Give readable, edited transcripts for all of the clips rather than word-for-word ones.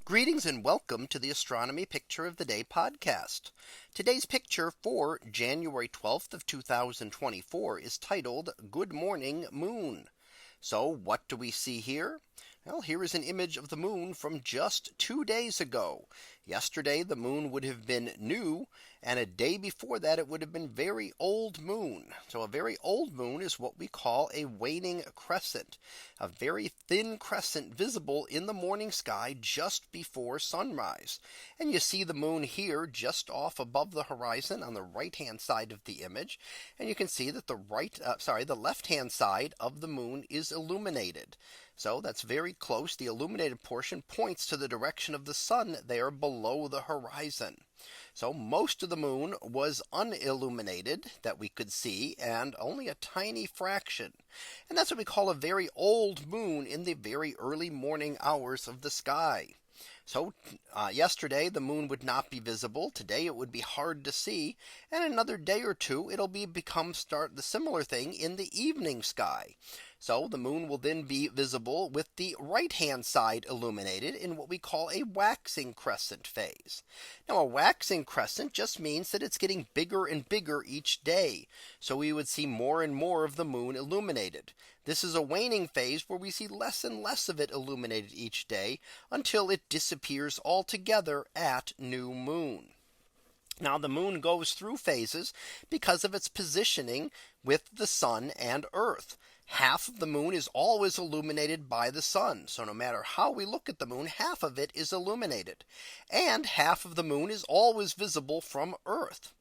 Greetings and welcome to the Astronomy Picture of the Day podcast. Today's picture for January 12th of 2024 is titled Good Morning Moon. So what do we see here? Well, here is an image of the moon from just 2 days ago. Yesterday, the moon would have been new, and a day before that, it would have been very old moon. So a very old moon is what we call a waning crescent, a very thin crescent visible in the morning sky just before sunrise. And you see the moon here just off above the horizon on the right hand side of the image. And you can see that the left hand side of the moon is illuminated. So that's very close. The illuminated portion points to the direction of the sun there below the horizon. So most of the moon was unilluminated that we could see, and only a tiny fraction. And that's what we call a very old moon in the very early morning hours of the sky. So yesterday the moon would not be visible. Today it would be hard to see. And another day or two it'll become the similar thing in the evening sky. So the moon will then be visible with the right hand side illuminated in what we call a waxing crescent phase. Now a waxing crescent just means that it's getting bigger and bigger each day. So we would see more and more of the moon illuminated. This is a waning phase where we see less and less of it illuminated each day until it disappears altogether at new moon. Now the moon goes through phases because of its positioning with the sun and Earth. Half of the moon is always illuminated by the sun. So no matter how we look at the moon, half of it is illuminated. And half of the moon is always visible from Earth.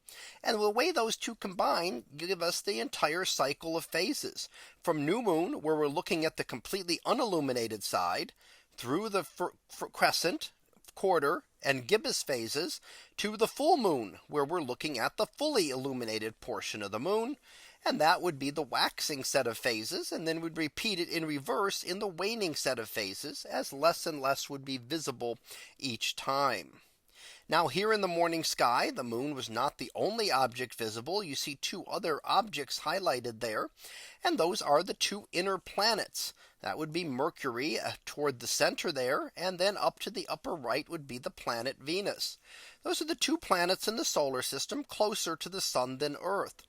And the way those two combine give us the entire cycle of phases from new moon, where we're looking at the completely unilluminated side, through the crescent, quarter, and gibbous phases, to the full moon, where we're looking at the fully illuminated portion of the moon. And that would be the waxing set of phases, and then we'd repeat it in reverse in the waning set of phases, as less and less would be visible each time. Now here in the morning sky, the moon was not the only object visible. You see two other objects highlighted there, and those are the two inner planets. That would be Mercury toward the center there, and then up to the upper right would be the planet Venus. Those are the two planets in the solar system closer to the sun than Earth.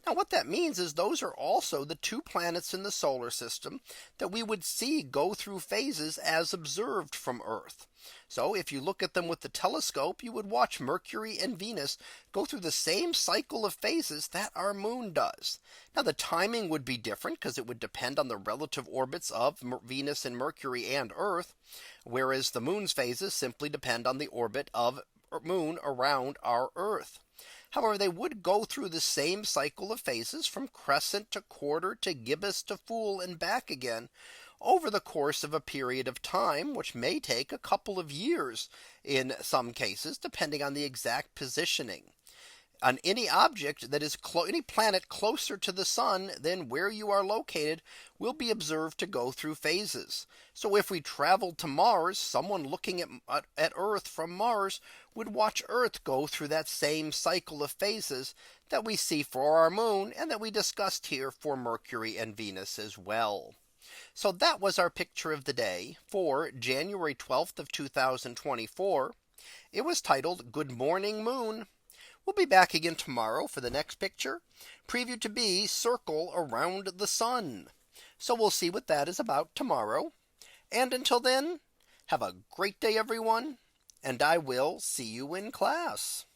Now what that means is those are also the two planets in the solar system that we would see go through phases as observed from Earth. So if you look at them with the telescope, you would watch Mercury and Venus go through the same cycle of phases that our moon does. Now the timing would be different because it would depend on the relative orbits of Venus and Mercury and Earth, whereas the moon's phases simply depend on the orbit of moon around our Earth. However, they would go through the same cycle of phases from crescent to quarter to gibbous to full and back again over the course of a period of time, which may take a couple of years in some cases, depending on the exact positioning. On any object that is any planet closer to the sun than where you are located will be observed to go through phases. So if we traveled to Mars, someone looking at Earth from Mars would watch Earth go through that same cycle of phases that we see for our moon and that we discussed here for Mercury and Venus as well. So that was our picture of the day for January 12th of 2024. It was titled Good Morning Moon. We'll be back again tomorrow for the next picture, previewed to be Circle Around the Sun. So we'll see what that is about tomorrow. And until then, have a great day, everyone, and I will see you in class.